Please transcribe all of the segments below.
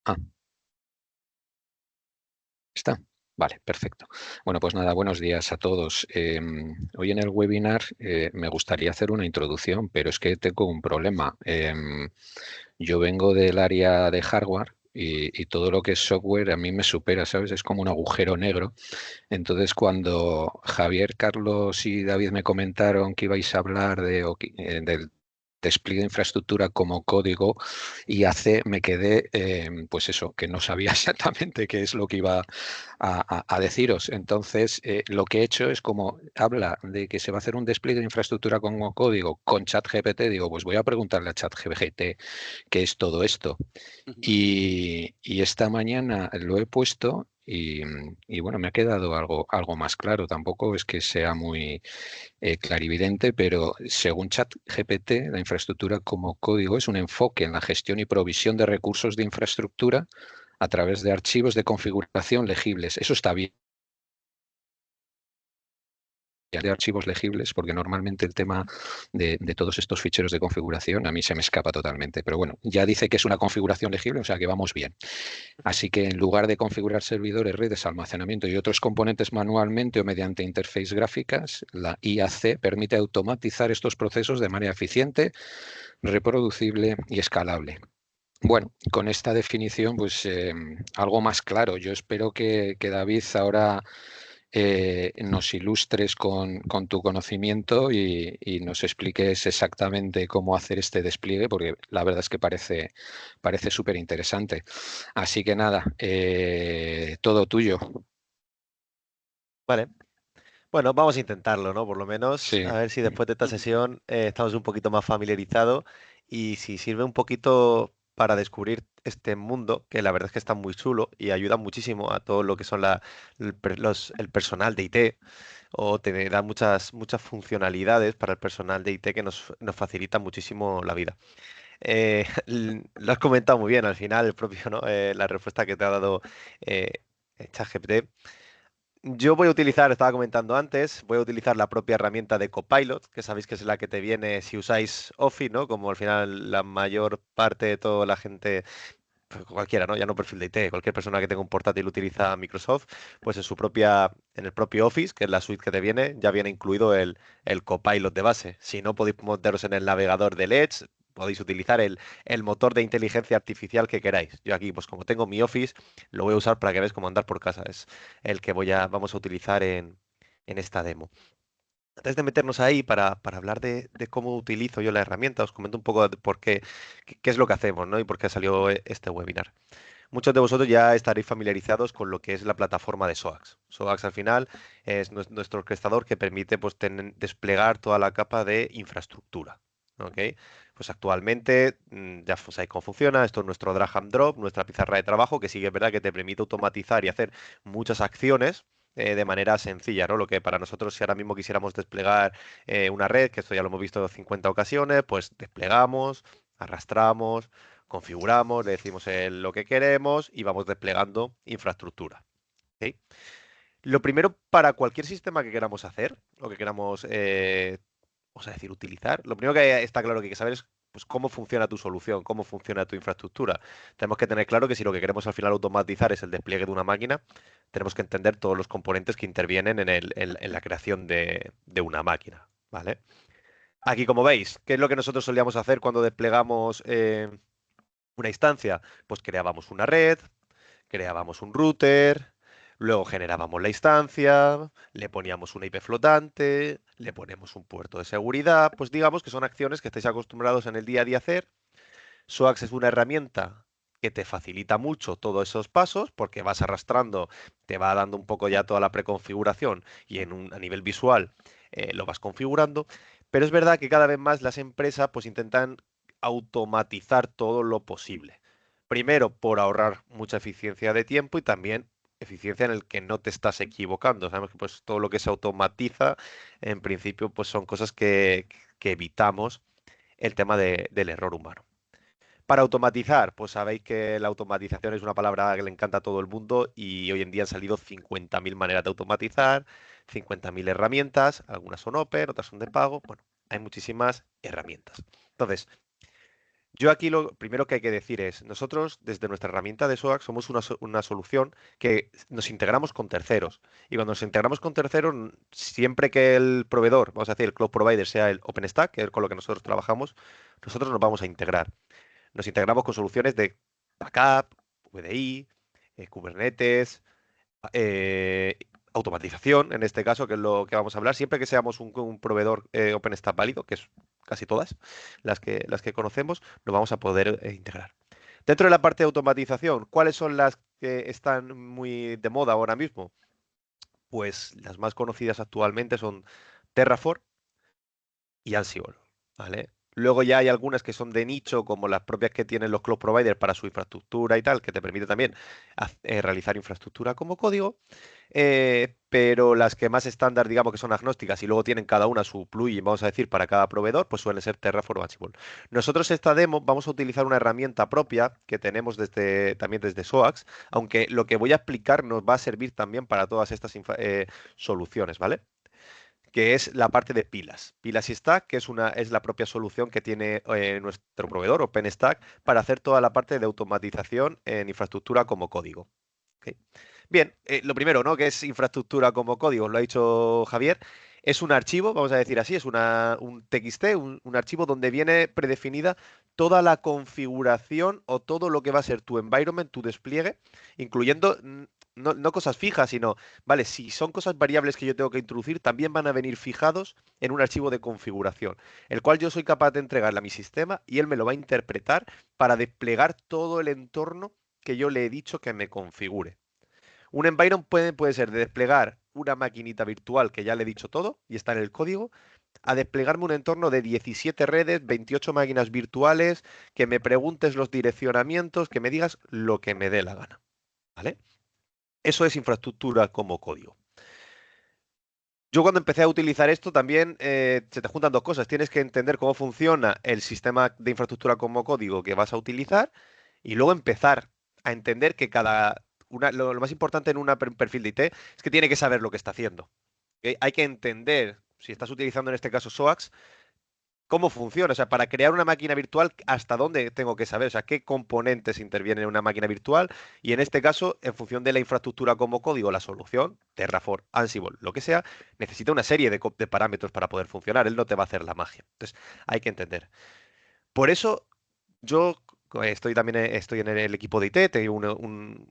Ah, ¿está? Vale, perfecto. Bueno, pues nada, buenos días a todos. Hoy en el webinar me gustaría hacer una introducción, pero es que tengo un problema. Yo vengo del área de hardware y todo lo que es software a mí me supera, ¿sabes? Es como un agujero negro. Entonces, cuando Javier, Carlos y David me comentaron que ibais a hablar del despliegue de infraestructura como código IAC, me quedé, pues eso, que no sabía exactamente qué es lo que iba a deciros. Entonces, lo que he hecho es como habla de que se va a hacer un despliegue de infraestructura como código con ChatGPT, digo, pues voy a preguntarle a ChatGPT qué es todo esto. Ujú. Y esta mañana lo he puesto y bueno, me ha quedado algo más claro. Tampoco es que sea muy clarividente, pero según ChatGPT, la infraestructura como código es un enfoque en la gestión y provisión de recursos de infraestructura a través de archivos de configuración legibles. Eso está bien, de archivos legibles, porque normalmente el tema de todos estos ficheros de configuración a mí se me escapa totalmente. Pero bueno, ya dice que es una configuración legible, o sea que vamos bien. Así que en lugar de configurar servidores, redes, almacenamiento y otros componentes manualmente o mediante interfaces gráficas, la IAC permite automatizar estos procesos de manera eficiente, reproducible y escalable. Bueno, con esta definición, pues algo más claro. Yo espero que David ahora nos ilustres con tu conocimiento y nos expliques exactamente cómo hacer este despliegue, porque la verdad es que parece súper interesante. Así que nada, todo tuyo. Vale. Bueno, vamos a intentarlo, ¿no? Por lo menos, Sí, a ver si después de esta sesión estamos un poquito más familiarizados y si sirve un poquito para descubrir este mundo, que la verdad es que está muy chulo y ayuda muchísimo a todo lo que son el personal de IT, o te da muchas funcionalidades para el personal de IT que nos facilita muchísimo la vida. Lo has comentado muy bien al final, el propio, ¿no? La respuesta que te ha dado eh, ChatGPT. Yo voy a utilizar, estaba comentando antes, voy a utilizar la propia herramienta de Copilot, que sabéis que es la que te viene si usáis Office, ¿no? Como al final la mayor parte de toda la gente, pues cualquiera, ¿no? Ya no perfil de IT, cualquier persona que tenga un portátil utiliza Microsoft, pues en el propio Office, que es la suite que te viene, ya viene incluido el Copilot de base. Si no, podéis meteros en el navegador del Edge, podéis utilizar el motor de inteligencia artificial que queráis. Yo aquí, pues como tengo mi Office, lo voy a usar para que veáis cómo andar por casa. Es el que vamos a utilizar en esta demo. Antes de meternos ahí para hablar de cómo utilizo yo la herramienta, os comento un poco de por qué es lo que hacemos, ¿no? Y por qué salió este webinar. Muchos de vosotros ya estaréis familiarizados con lo que es la plataforma de SOAX. SOAX al final es nuestro orquestador que permite pues, desplegar toda la capa de infraestructura. ¿Ok? Pues actualmente ya sabéis cómo funciona. Esto es nuestro drag and drop, nuestra pizarra de trabajo, que sí que es verdad que te permite automatizar y hacer muchas acciones de manera sencilla, ¿no? Lo que para nosotros, si ahora mismo quisiéramos desplegar una red, que esto ya lo hemos visto 50 ocasiones, pues desplegamos, arrastramos, configuramos, le decimos lo que queremos y vamos desplegando infraestructura. ¿Ok? Lo primero, para cualquier sistema que queramos hacer o que queramos, vamos a decir, utilizar, lo primero que está claro que hay que saber es pues, cómo funciona tu solución, cómo funciona tu infraestructura. Tenemos que tener claro que si lo que queremos al final automatizar es el despliegue de una máquina, tenemos que entender todos los componentes que intervienen en la creación de una máquina. ¿Vale? Aquí, como veis, ¿qué es lo que nosotros solíamos hacer cuando desplegamos una instancia? Pues creábamos una red, creábamos un router, luego generábamos la instancia, le poníamos una IP flotante, le ponemos un puerto de seguridad, pues digamos que son acciones que estáis acostumbrados en el día a día a hacer. SOAX es una herramienta que te facilita mucho todos esos pasos porque vas arrastrando, te va dando un poco ya toda la preconfiguración y a nivel visual lo vas configurando, pero es verdad que cada vez más las empresas pues intentan automatizar todo lo posible. Primero, por ahorrar mucha eficiencia de tiempo y también eficiencia en el que no te estás equivocando. Sabemos que pues todo lo que se automatiza, en principio, pues son cosas que evitamos el tema del error humano. Para automatizar, pues sabéis que la automatización es una palabra que le encanta a todo el mundo y hoy en día han salido 50.000 maneras de automatizar, 50.000 herramientas, algunas son open, otras son de pago, bueno, hay muchísimas herramientas. Entonces, Yo aquí lo primero que hay que decir es, nosotros desde nuestra herramienta de SOAC somos una solución que nos integramos con terceros. Y cuando nos integramos con terceros, siempre que el proveedor, vamos a decir, el cloud provider sea el OpenStack, que es con lo que nosotros trabajamos, nosotros nos vamos a integrar. Nos integramos con soluciones de backup, VDI, Kubernetes, eh, automatización, en este caso, que es lo que vamos a hablar, siempre que seamos un proveedor OpenStack válido, que es casi todas las que conocemos, nos vamos a poder integrar. Dentro de la parte de automatización, ¿cuáles son las que están muy de moda ahora mismo? Pues las más conocidas actualmente son Terraform y Ansible, ¿vale? Luego ya hay algunas que son de nicho, como las propias que tienen los cloud providers para su infraestructura y tal, que te permite también realizar infraestructura como código. Pero las que más estándar, digamos que son agnósticas y luego tienen cada una su plugin, vamos a decir, para cada proveedor, pues suelen ser Terraform o Ansible. Nosotros esta demo vamos a utilizar una herramienta propia que tenemos también desde SOAX, aunque lo que voy a explicar nos va a servir también para todas estas soluciones, ¿vale? Que es la parte de pilas. Pilas y Stack, que es la propia solución que tiene nuestro proveedor, OpenStack, para hacer toda la parte de automatización en infraestructura como código. ¿Ok? Bien, lo primero, ¿no? Que es infraestructura como código, lo ha dicho Javier. Es un archivo, vamos a decir así, es un TXT, un archivo donde viene predefinida toda la configuración o todo lo que va a ser tu environment, tu despliegue, incluyendo no cosas fijas, sino, vale, si son cosas variables que yo tengo que introducir, también van a venir fijados en un archivo de configuración, el cual yo soy capaz de entregarle a mi sistema y él me lo va a interpretar para desplegar todo el entorno que yo le he dicho que me configure. Un environment puede ser de desplegar una maquinita virtual que ya le he dicho todo y está en el código, a desplegarme un entorno de 17 redes, 28 máquinas virtuales, que me preguntes los direccionamientos, que me digas lo que me dé la gana. ¿Vale? Eso es infraestructura como código. Yo cuando empecé a utilizar esto también se te juntan dos cosas. Tienes que entender cómo funciona el sistema de infraestructura como código que vas a utilizar y luego empezar a entender que lo más importante en un perfil de IT es que tiene que saber lo que está haciendo. ¿Ok? Hay que entender, si estás utilizando en este caso SOAX, cómo funciona. O sea, para crear una máquina virtual, ¿hasta dónde tengo que saber? O sea, qué componentes intervienen en una máquina virtual. Y en este caso, en función de la infraestructura como código, la solución, Terraform, Ansible, lo que sea, necesita una serie de parámetros para poder funcionar. Él no te va a hacer la magia. Entonces, hay que entender. Por eso, yo estoy en el equipo de IT, tengo un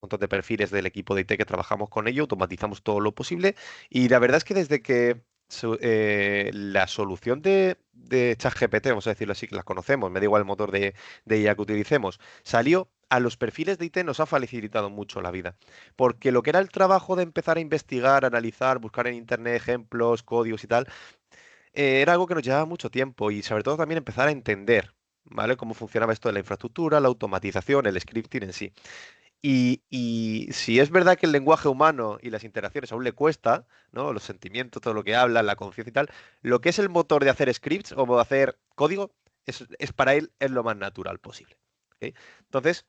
montón de perfiles del equipo de IT que trabajamos con ello, automatizamos todo lo posible. Y la verdad es que desde que la solución de ChatGPT, vamos a decirlo así, que las conocemos, me da igual el motor de IA que utilicemos, salió, a los perfiles de IT nos ha facilitado mucho la vida. Porque lo que era el trabajo de empezar a investigar, analizar, buscar en internet ejemplos, códigos y tal, era algo que nos llevaba mucho tiempo y sobre todo también empezar a entender, ¿vale? Cómo funcionaba esto de la infraestructura, la automatización, el scripting en sí. Y si es verdad que el lenguaje humano y las interacciones aún le cuesta, ¿no? Los sentimientos, todo lo que habla, la conciencia y tal, lo que es el motor de hacer scripts o de hacer código es para él es lo más natural posible. ¿Ok? Entonces,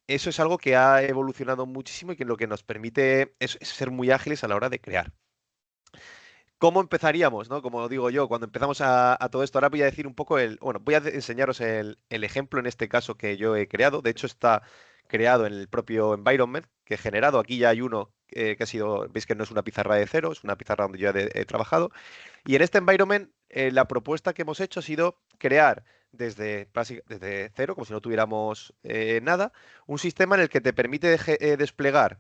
eso es algo que ha evolucionado muchísimo y que lo que nos permite es ser muy ágiles a la hora de crear. ¿Cómo empezaríamos, no? Como digo yo, cuando empezamos a todo esto, ahora voy a decir un poco bueno, voy a enseñaros el ejemplo en este caso que yo he creado. De hecho, está creado en el propio environment que he generado. Aquí ya hay uno que ha sido, veis que no es una pizarra de cero, es una pizarra donde yo he trabajado. Y en este environment, la propuesta que hemos hecho ha sido crear desde cero, como si no tuviéramos nada, un sistema en el que te permite desplegar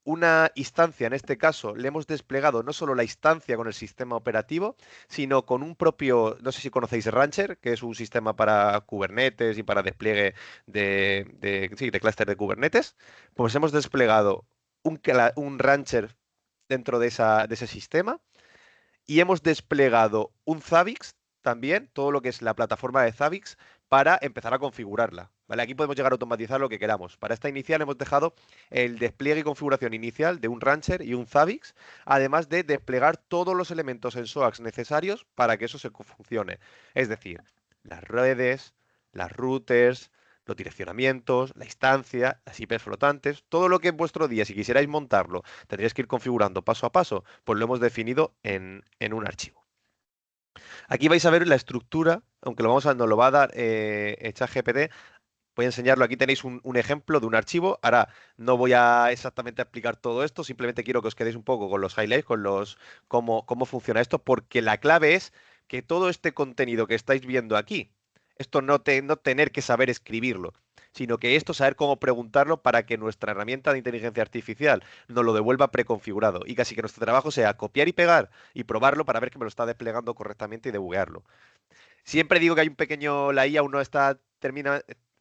una instancia, en este caso, le hemos desplegado no solo la instancia con el sistema operativo, sino con un propio, no sé si conocéis Rancher, que es un sistema para Kubernetes y para despliegue sí, de clúster de Kubernetes. Pues hemos desplegado un Rancher dentro de ese sistema y hemos desplegado un Zabbix también, todo lo que es la plataforma de Zabbix, para empezar a configurarla. ¿Vale? Aquí podemos llegar a automatizar lo que queramos. Para esta inicial hemos dejado el despliegue y configuración inicial de un Rancher y un Zabbix, además de desplegar todos los elementos en SOAX necesarios para que eso se funcione. Es decir, las redes, las routers, los direccionamientos, la instancia, las IPs flotantes, todo lo que en vuestro día, si quisierais montarlo, tendríais que ir configurando paso a paso, pues lo hemos definido en un archivo. Aquí vais a ver la estructura, aunque nos lo va a dar ChatGPT. Voy a enseñarlo. Aquí tenéis un ejemplo de un archivo. Ahora no voy a exactamente a explicar todo esto, simplemente quiero que os quedéis un poco con los highlights, con los cómo funciona esto, porque la clave es que todo este contenido que estáis viendo aquí, esto no tener que saber escribirlo, sino que esto saber cómo preguntarlo para que nuestra herramienta de inteligencia artificial nos lo devuelva preconfigurado y casi que nuestro trabajo sea copiar y pegar y probarlo para ver que me lo está desplegando correctamente y debuguearlo. Siempre digo que hay un pequeño, la IA aún no está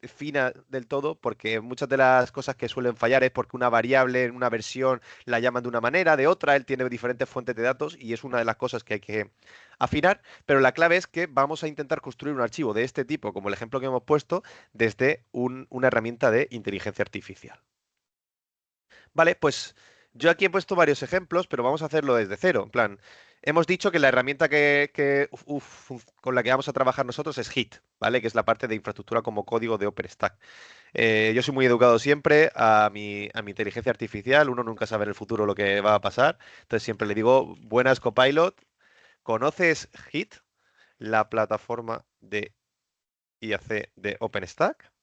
fina del todo, porque muchas de las cosas que suelen fallar es porque una variable en una versión la llaman de una manera, de otra, él tiene diferentes fuentes de datos y es una de las cosas que hay que afinar, pero la clave es que vamos a intentar construir un archivo de este tipo, como el ejemplo que hemos puesto, desde una herramienta de inteligencia artificial. Vale, pues yo aquí he puesto varios ejemplos, pero vamos a hacerlo desde cero. En plan, hemos dicho que la herramienta con la que vamos a trabajar nosotros es Git, ¿vale? Que es la parte de infraestructura como código de OpenStack. Yo soy muy educado siempre a mi inteligencia artificial. Uno nunca sabe en el futuro lo que va a pasar. Entonces siempre le digo, buenas Copilot, ¿conoces Git, la plataforma de IAC de OpenStack?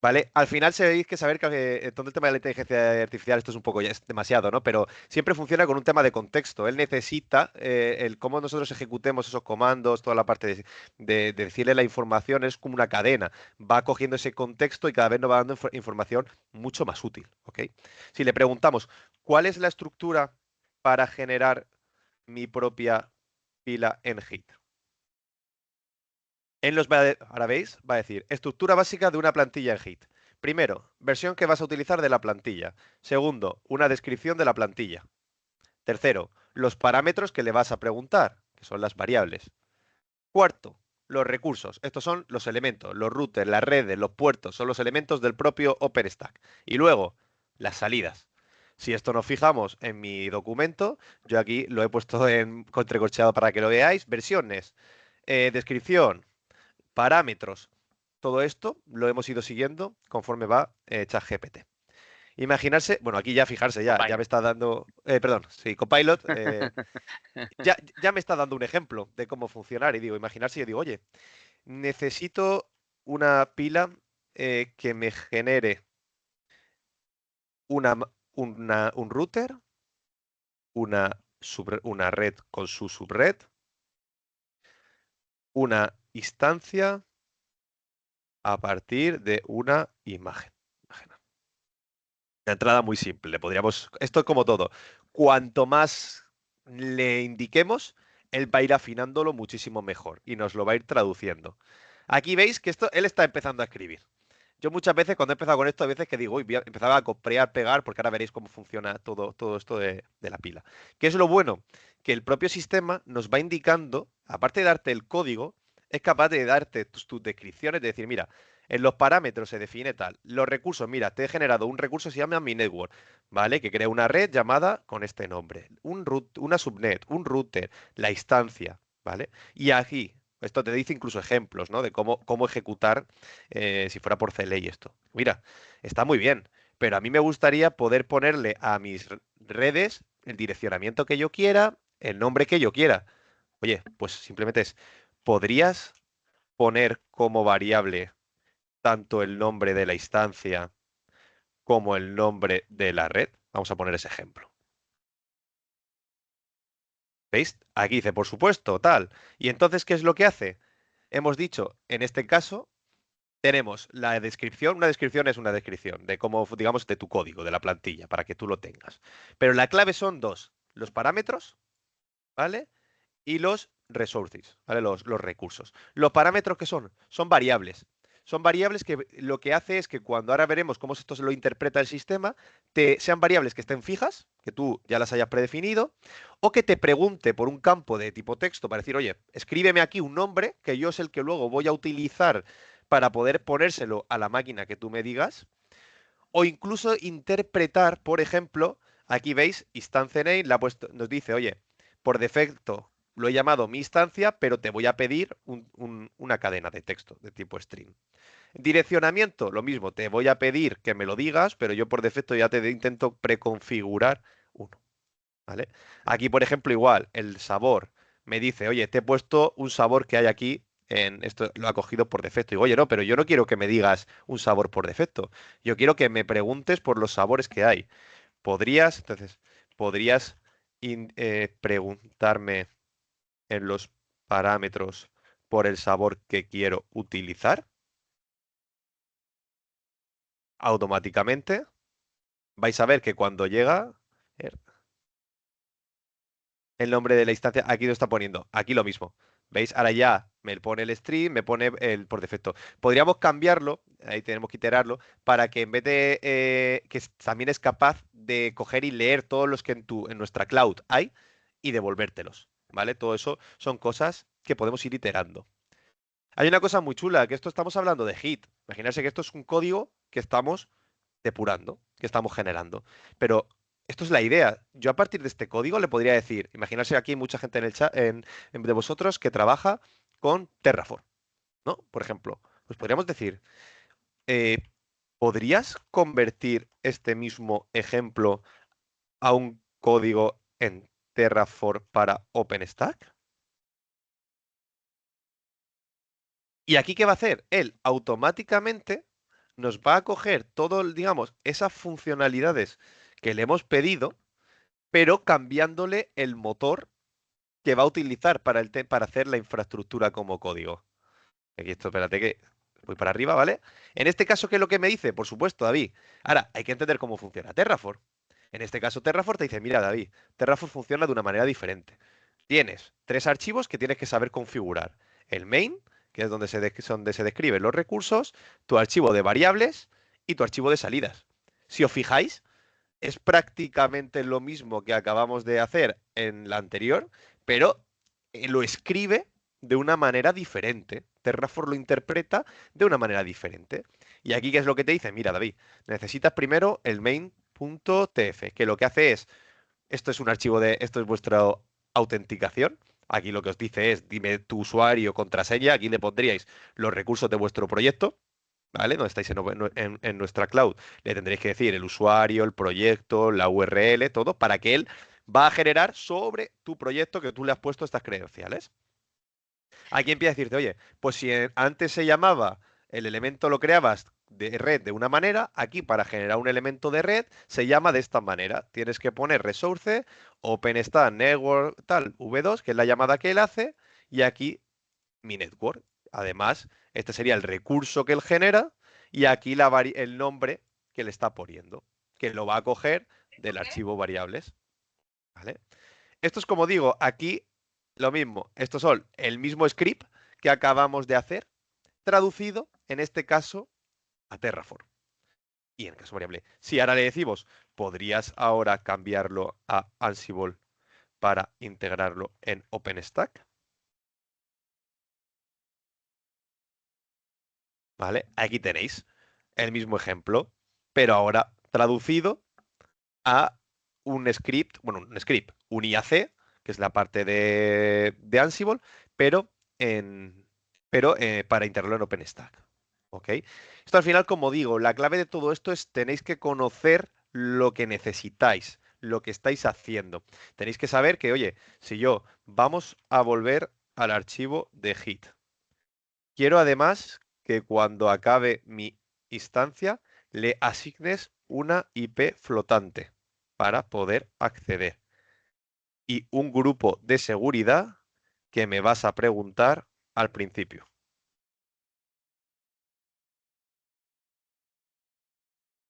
¿Vale? Al final se veis que saber que todo el tema de la inteligencia artificial, esto es un poco ya es demasiado, ¿no? Pero siempre funciona con un tema de contexto. Él necesita el cómo nosotros ejecutemos esos comandos, toda la parte de decirle la información, es como una cadena. Va cogiendo ese contexto y cada vez nos va dando información mucho más útil, ¿ok? Si le preguntamos, ¿cuál es la estructura para generar mi propia pila en Git? Ahora veis, va a decir, estructura básica de una plantilla en Git. Primero, versión que vas a utilizar de la plantilla. Segundo, una descripción de la plantilla. Tercero, los parámetros que le vas a preguntar, que son las variables. Cuarto, los recursos. Estos son los elementos, los routers, las redes, los puertos, son los elementos del propio OpenStack. Y luego, las salidas. Si esto nos fijamos en mi documento, yo aquí lo he puesto en entrecorcheado para que lo veáis. Versiones, descripción, parámetros. Todo esto lo hemos ido siguiendo conforme va ChatGPT. Imaginarse, bueno, aquí ya fijarse, ya me Copilot. está dando, perdón, sí, Copilot, ya me está dando un ejemplo de cómo funcionar. Y digo, imaginarse, yo digo, oye, necesito una pila que me genere un router, una red con su subred, una instancia a partir de una imagen. Una entrada muy simple. Esto es como todo. Cuanto más le indiquemos, él va a ir afinándolo muchísimo mejor y nos lo va a ir traduciendo. Aquí veis que él está empezando a escribir. Yo muchas veces, cuando he empezado con esto, a veces que digo, uy, empezaba a copiar, pegar, porque ahora veréis cómo funciona todo esto de la pila. ¿Qué es lo bueno? Que el propio sistema nos va indicando, aparte de darte el código, es capaz de darte tus descripciones, de decir, mira, en los parámetros se define tal. Los recursos, mira, te he generado un recurso que se llama mi network, ¿vale? Que crea una red llamada con este nombre. Una subnet, un router, la instancia, ¿vale? Y aquí, esto te dice incluso ejemplos, ¿no? De cómo ejecutar si fuera por CLI esto. Mira, está muy bien, pero a mí me gustaría poder ponerle a mis redes el direccionamiento que yo quiera, el nombre que yo quiera. Oye, pues simplemente ¿podrías poner como variable tanto el nombre de la instancia como el nombre de la red? Vamos a poner ese ejemplo. ¿Veis? Aquí dice, por supuesto, tal. Y entonces, ¿qué es lo que hace? Hemos dicho, en este caso, tenemos la descripción. Una descripción es una descripción de cómo, digamos, de tu código, de la plantilla, para que tú lo tengas. Pero la clave son dos, los parámetros, ¿vale? Y los resources, ¿vale? Los recursos. Los parámetros que son variables. Son variables que lo que hace es que cuando ahora veremos cómo esto se lo interpreta el sistema, sean variables que estén fijas, que tú ya las hayas predefinido, o que te pregunte por un campo de tipo texto para decir, oye, escríbeme aquí un nombre que yo es el que luego voy a utilizar para poder ponérselo a la máquina que tú me digas, o incluso interpretar, por ejemplo, aquí veis, instance name, nos dice, oye, por defecto lo he llamado mi instancia, pero te voy a pedir una cadena de texto de tipo string. Direccionamiento, lo mismo, te voy a pedir que me lo digas, pero yo por defecto ya te intento preconfigurar uno. ¿vale? Aquí, por ejemplo, igual, el sabor me dice, oye, te he puesto un sabor que hay aquí, en esto lo ha cogido por defecto. Y digo, oye, no, pero yo no quiero que me digas un sabor por defecto. Yo quiero que me preguntes por los sabores que hay. Entonces, podrías preguntarme en los parámetros por el sabor que quiero utilizar. Automáticamente vais a ver que cuando llega el nombre de la instancia, aquí lo está poniendo, aquí lo mismo. ¿Veis? Ahora ya me pone el stream, me pone el por defecto. Podríamos cambiarlo, ahí tenemos que iterarlo, para que en vez de también es capaz de coger y leer todos los que en nuestra cloud hay y devolvértelos. ¿Vale? Todo eso son cosas que podemos ir iterando. Hay una cosa muy chula, que esto estamos hablando de Hit. Imaginarse que esto es un código que estamos depurando, que estamos generando. Pero esto es la idea. Yo a partir de este código le podría decir, imaginarse aquí hay mucha gente en el chat, de vosotros que trabaja con Terraform, ¿no? Por ejemplo, pues podríamos decir, eh, ¿podrías convertir este mismo ejemplo a un código en Terraform para OpenStack? ¿Y aquí qué va a hacer? Él automáticamente nos va a coger todo, digamos, esas funcionalidades que le hemos pedido, pero cambiándole el motor que va a utilizar para hacer la infraestructura como código. Aquí esto, espérate que voy para arriba, ¿vale? En este caso, ¿qué es lo que me dice? Por supuesto, David. Ahora, hay que entender cómo funciona Terraform. En este caso, Terraform te dice, mira, David, Terraform funciona de una manera diferente. Tienes tres archivos que tienes que saber configurar. El main, que es donde se describen los recursos, tu archivo de variables y tu archivo de salidas. Si os fijáis, es prácticamente lo mismo que acabamos de hacer en la anterior, pero lo escribe de una manera diferente. Terraform lo interpreta de una manera diferente. Y aquí, ¿qué es lo que te dice? Mira, David, necesitas primero el main.tf, que lo que hace es, esto es vuestra autenticación. Aquí lo que os dice es, dime tu usuario, contraseña. Aquí le pondríais los recursos de vuestro proyecto. ¿Vale? Donde estáis en nuestra cloud, le tendréis que decir el usuario, el proyecto, la URL, todo, para que él va a generar sobre tu proyecto que tú le has puesto estas credenciales. Aquí empieza a decirte, oye, pues si antes se llamaba, el elemento lo creabas de red de una manera, aquí para generar un elemento de red se llama de esta manera. Tienes que poner resource, OpenStack Network, tal, V2, que es la llamada que él hace, y aquí mi network. Además, este sería el recurso que él genera y aquí el nombre que le está poniendo, que lo va a coger del archivo variables. ¿Vale? Esto es como digo, aquí lo mismo. Estos son el mismo script que acabamos de hacer, traducido, en este caso, a Terraform. Y en el caso variable. Si ahora le decimos, podrías ahora cambiarlo a Ansible para integrarlo en OpenStack. ¿Vale? Aquí tenéis el mismo ejemplo, pero ahora traducido a un script, bueno, un IAC, que es la parte de Ansible, pero, para integrarlo en OpenStack. ¿Ok? Esto al final, como digo, la clave de todo esto es tenéis que conocer lo que necesitáis, lo que estáis haciendo. Tenéis que saber que, oye, si yo vamos a volver al archivo de Git. Quiero además que cuando acabe mi instancia le asignes una IP flotante para poder acceder y un grupo de seguridad que me vas a preguntar al principio.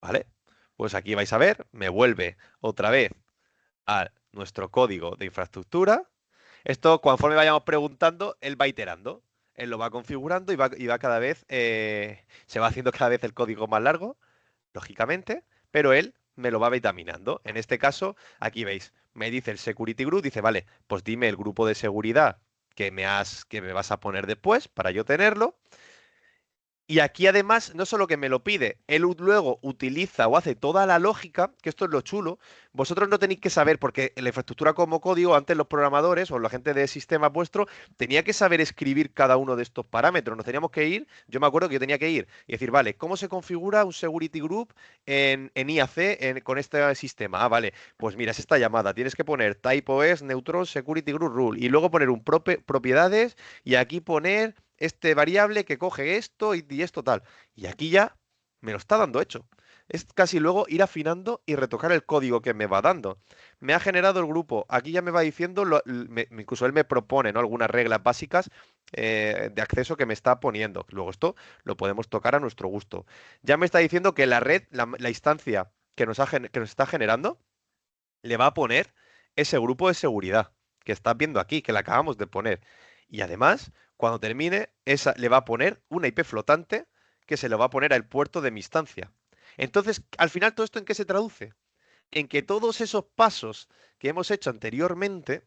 ¿Vale? Pues aquí vais a ver, me vuelve otra vez a nuestro código de infraestructura. Esto, conforme vayamos preguntando, él va iterando. Él lo va configurando y va cada vez, se va haciendo cada vez el código más largo, lógicamente, pero él me lo va vitaminando. En este caso, aquí veis, me dice el security group, dice, vale, pues dime el grupo de seguridad que me vas a poner después para yo tenerlo. Y aquí además, no solo que me lo pide, él luego utiliza o hace toda la lógica, que esto es lo chulo, vosotros no tenéis que saber, porque en la infraestructura como código, antes los programadores o la gente de sistemas vuestro tenía que saber escribir cada uno de estos parámetros. Nos teníamos que ir, yo me acuerdo que yo tenía que ir y decir, vale, ¿cómo se configura un security group en IAC con este sistema? Ah, vale, pues mira, es esta llamada, tienes que poner typeOS neutron security group rule y luego poner un propiedades y aquí poner este variable que coge esto y esto tal. Y aquí ya me lo está dando hecho. Es casi luego ir afinando y retocar el código que me va dando. Me ha generado el grupo. Aquí ya me va diciendo, incluso él me propone, ¿no?, algunas reglas básicas de acceso que me está poniendo. Luego esto lo podemos tocar a nuestro gusto. Ya me está diciendo que la red, la instancia que nos está generando, le va a poner ese grupo de seguridad que estás viendo aquí, que le acabamos de poner. Y además, cuando termine, le va a poner una IP flotante que se lo va a poner al puerto de mi instancia. Entonces, al final, ¿todo esto en qué se traduce? En que todos esos pasos que hemos hecho anteriormente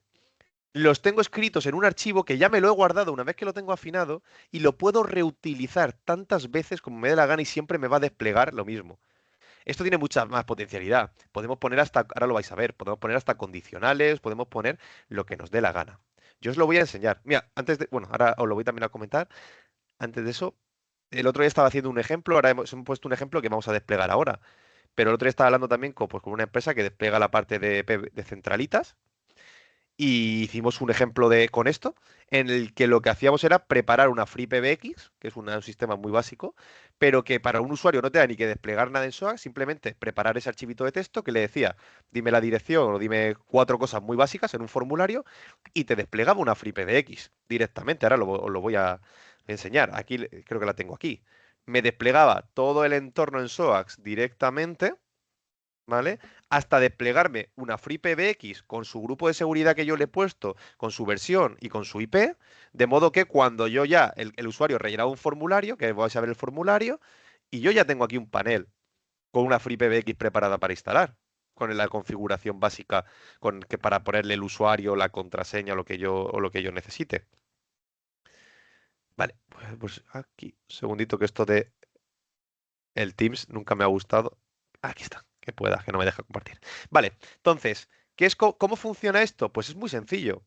los tengo escritos en un archivo que ya me lo he guardado una vez que lo tengo afinado y lo puedo reutilizar tantas veces como me dé la gana y siempre me va a desplegar lo mismo. Esto tiene mucha más potencialidad. Podemos poner hasta, ahora lo vais a ver, podemos poner hasta condicionales, podemos poner lo que nos dé la gana. Yo os lo voy a enseñar. Mira, bueno, ahora os lo voy también a comentar. Antes de eso, el otro día estaba haciendo un ejemplo, ahora hemos puesto un ejemplo que vamos a desplegar ahora. Pero el otro día estaba hablando también con una empresa que despliega la parte de centralitas y hicimos un ejemplo con esto, en el que lo que hacíamos era preparar una FreePBX, que es un sistema muy básico, pero que para un usuario no tenga ni que desplegar nada en SOAK, simplemente preparar ese archivito de texto que le decía, dime la dirección o dime 4 cosas muy básicas en un formulario y te desplegaba una FreePBX directamente. Ahora os lo voy a enseñar. Aquí creo que la tengo aquí. Me desplegaba todo el entorno en SOAX directamente, ¿vale? Hasta desplegarme una FreePBX con su grupo de seguridad que yo le he puesto, con su versión y con su IP, de modo que cuando yo ya, el usuario rellenaba un formulario, que vais a ver el formulario, y yo ya tengo aquí un panel con una FreePBX preparada para instalar, con la configuración básica para ponerle el usuario, la contraseña o lo que yo necesite. Vale, pues aquí, un segundito que esto de el Teams nunca me ha gustado. Aquí está, que no me deja compartir. Vale, entonces, ¿cómo funciona esto? Pues es muy sencillo.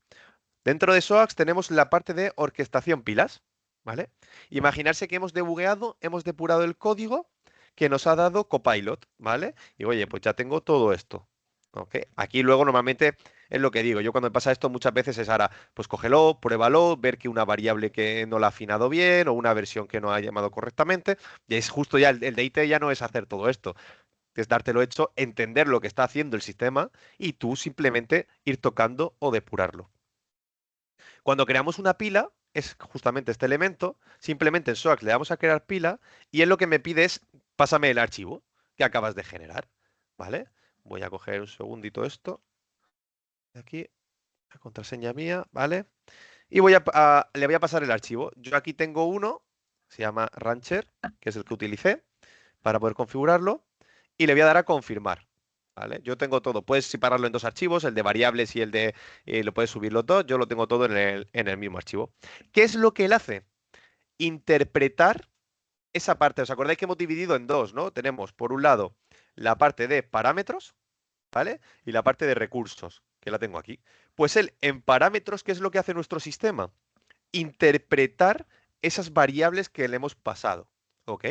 Dentro de SOAX tenemos la parte de orquestación pilas, ¿vale? Imaginarse que hemos debugueado, hemos depurado el código que nos ha dado Copilot, ¿vale? Y oye, pues ya tengo todo esto. ¿Ok? Aquí luego normalmente es lo que digo. Yo cuando me pasa esto muchas veces es ahora, pues cógelo, pruébalo, ver que una variable que no la ha afinado bien o una versión que no ha llamado correctamente. Y es justo ya el de IT ya no es hacer todo esto, es dártelo hecho, entender lo que está haciendo el sistema y tú simplemente ir tocando o depurarlo. Cuando creamos una pila, es justamente este elemento, simplemente en SOAX le damos a crear pila y él lo que me pide es, pásame el archivo que acabas de generar, ¿vale? Voy a coger un segundito esto, de aquí, la contraseña mía, ¿vale? Y le voy a pasar el archivo. Yo aquí tengo uno, se llama Rancher, que es el que utilicé para poder configurarlo, y le voy a dar a confirmar. ¿Vale? Yo tengo todo. Puedes separarlo en dos archivos, el de variables y el de... lo puedes subir los dos. Yo lo tengo todo en el mismo archivo. ¿Qué es lo que él hace? Interpretar esa parte. ¿Os acordáis que hemos dividido en dos, ¿no? Tenemos, por un lado, la parte de parámetros, ¿vale? Y la parte de recursos, que la tengo aquí. Pues él, en parámetros, ¿qué es lo que hace nuestro sistema? Interpretar esas variables que le hemos pasado. ¿Ok?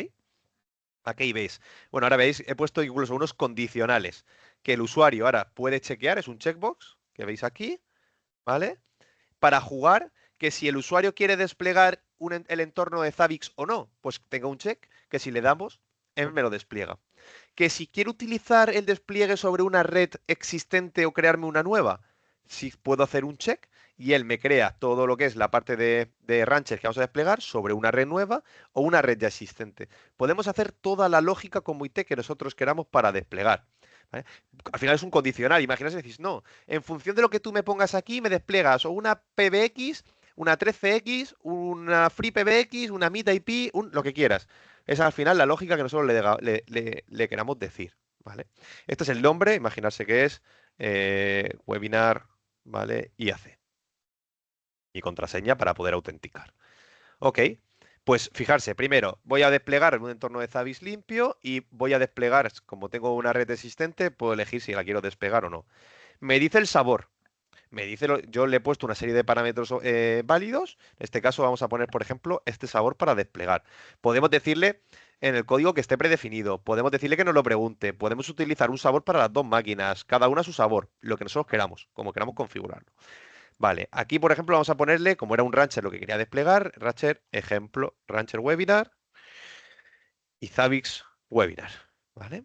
Aquí veis. Bueno, ahora veis, he puesto incluso unos condicionales que el usuario ahora puede chequear, es un checkbox que veis aquí, ¿vale? Para jugar que si el usuario quiere desplegar el entorno de Zabbix o no, pues tenga un check que si le damos, él me lo despliega. Que si quiero utilizar el despliegue sobre una red existente o crearme una nueva, si puedo hacer un check y él me crea todo lo que es la parte de Rancher que vamos a desplegar sobre una red nueva o una red ya existente. Podemos hacer toda la lógica como IT que nosotros queramos para desplegar. ¿Vale? Al final es un condicional. Imaginaos y decís, no, en función de lo que tú me pongas aquí, me desplegas o una PBX, una 13X, una FreePBX, una MIT-IP, lo que quieras. Esa es al final la lógica que nosotros le queramos decir. ¿Vale? Este es el nombre, imaginarse que es webinar, ¿vale? IAC. Y contraseña para poder autenticar. Ok, Pues fijarse, primero voy a desplegar un entorno de Zabbix limpio y voy a desplegar, como tengo una red existente, puedo elegir si la quiero desplegar o no. Me dice el sabor. Yo le he puesto una serie de parámetros válidos. En este caso vamos a poner, por ejemplo, este sabor para desplegar. Podemos decirle en el código que esté predefinido. Podemos decirle que nos lo pregunte. Podemos utilizar un sabor para las dos máquinas, cada una su sabor, lo que nosotros queramos, como queramos configurarlo. Vale, aquí, por ejemplo, vamos a ponerle, como era un Rancher lo que quería desplegar, Rancher, ejemplo, Rancher Webinar y Zabbix Webinar. ¿Vale?